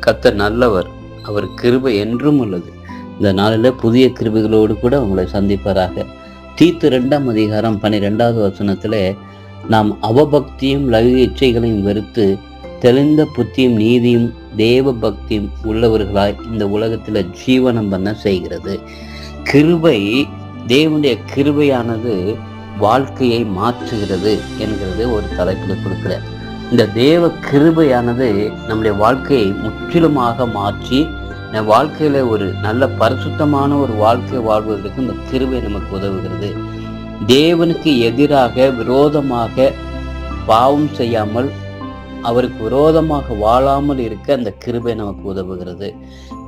கர்த்தர் நல்லவர், அவர் கிருபை என்றும் உள்ளது. இந்த நாளில் புதிய கிருபைகளோடு கூட உங்களை சந்திப்பதாக. தீத்து 2ஆம் அதிகாரம் 12வது வசனத்திலே, நாம் அவபக்தியும் லௌகிக இச்சைகளையும் வெறுத்து தெளிந்த புத்தியும் நீதியும் தேவ பக்தியும் உள்ளவர்களாய் இந்த உலகத்துல ஜீவனம் பண்ண செய்கிறது. கிருபை, தேவனுடைய கிருபையானது வாழ்க்கையை மாற்றுகிறது என்கிறது ஒரு தலைப்பில் கொடுக்கிறார். இந்த தேவ கிருபையானது நம்முடைய வாழ்க்கையை முற்றிலுமாக மாற்றி நம் வாழ்க்கையில ஒரு நல்ல பரிசுத்தமான ஒரு வாழ்க்கை வாழ்வதற்கு இந்த கிருபை நமக்கு உதவுகிறது. தேவனுக்கு எதிராக விரோதமாக பாவம் செய்யாமல், அவருக்கு விரோதமாக வாழாமல் இருக்க அந்த கிருபை நமக்கு உதவுகிறது.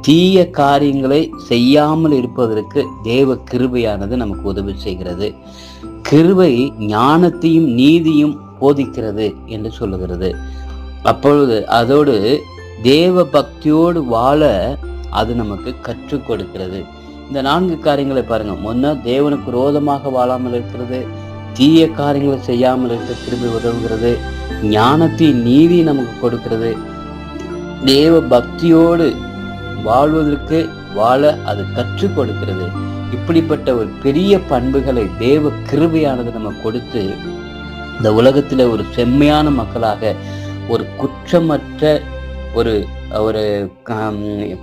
தீய காரியங்களை செய்யாமல் இருப்பதற்கு தேவ கிருபையானது நமக்கு உதவி செய்கிறது. கிருபை ஞானத்தையும் நீதியும் போதிக்கிறது என்று சொல்லுகிறது. அப்பொழுது அதோடு தேவ பக்தியோடு வாழ அது நமக்கு கற்றுக் கொடுக்கிறது. இந்த 4 காரியங்களை பாருங்க. முன்ன தேவனுக்கு விரோதமாக வாழாமல் இருக்கிறது, தீய காரியங்களை செய்யாமல் இருக்க கிருபை உதவுகிறது, ஞானத்தின் நீதி நமக்கு கொடுக்கிறது, தேவ பக்தியோடு வாழ்வதற்கு வாழ அது கற்றுக் கொடுக்கிறது. இப்படிப்பட்ட ஒரு பெரிய பண்புகளை தேவ கிருபையானது நமக்கு கொடுத்து இந்த உலகத்துல ஒரு செம்மையான மக்களாக, ஒரு குற்றமற்ற ஒரு ஒரு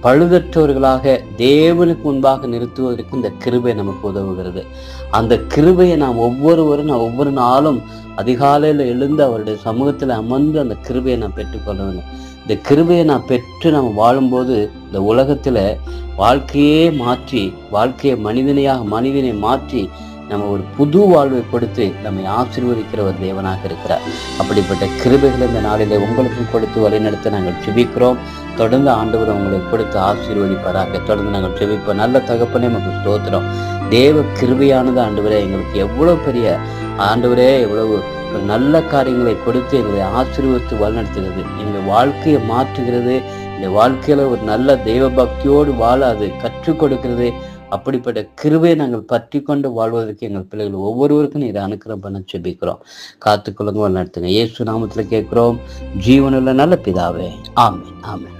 பழுதற்றவர்களாக தேவனுக்கு முன்பாக நிறுத்துவதற்கு இந்த கிருபை நமக்கு உதவுகிறது. அந்த கிருபையை நாம் ஒவ்வொரு நாளும் அதிகாலையில் எழுந்து அவருடைய சமூகத்தில் அமர்ந்து அந்த கிருபையை நாம் பெற்றுக்கொள்ள வேண்டும். இந்த கிருபையை நாம் பெற்று நாம் வாழும்போது இந்த உலகத்துல வாழ்க்கையே மாற்றி, மனிதனை மாற்றி நம்ம ஒரு புது வாழ்வை கொடுத்து நம்மை ஆசீர்வதிக்கிற ஒரு தேவனாக இருக்கிறார். அப்படிப்பட்ட கிருபைகளை இந்த நாளிலே உங்களுக்கும் கொடுத்து வழிநடத்த நாங்கள் ஜெபிக்கிறோம். தொடர்ந்து ஆண்டவர் உங்களை கொடுத்து ஆசீர்வதிப்பாராக. தொடர்ந்து நாங்கள் ஜெபிப்போம். நல்ல தகப்பனே, நமக்கு ஸ்தோத்திரம். தேவ கிருபையானது ஆண்டவரே எங்களுக்கு எவ்வளவு பெரிய ஆண்டவரே, எவ்வளவு நல்ல காரியங்களை கொடுத்து எங்களை ஆசீர்வதித்து வழிநடத்துகிறது. எங்கள் வாழ்க்கையை மாற்றுகிறது. இந்த வாழ்க்கையில ஒரு நல்ல தெய்வ பக்தியோடு வாழ அது கற்றுக் கொடுக்கிறது. அப்படிப்பட்ட கிருபையை நாங்கள் பற்றி கொண்டு வாழ்வதற்கு எங்கள் பிள்ளைகள் ஒவ்வொருவருக்கும் நீர் அனுக்கிரகம் பண்ண ஜெபிக்கிறோம். காத்துக்கொள்ளுங்க, வழிநடத்துங்க. இயேசு நாமத்துல கேட்கிறோம், ஜீவனுள்ள நல்ல பிதாவே. ஆமென், ஆமென்.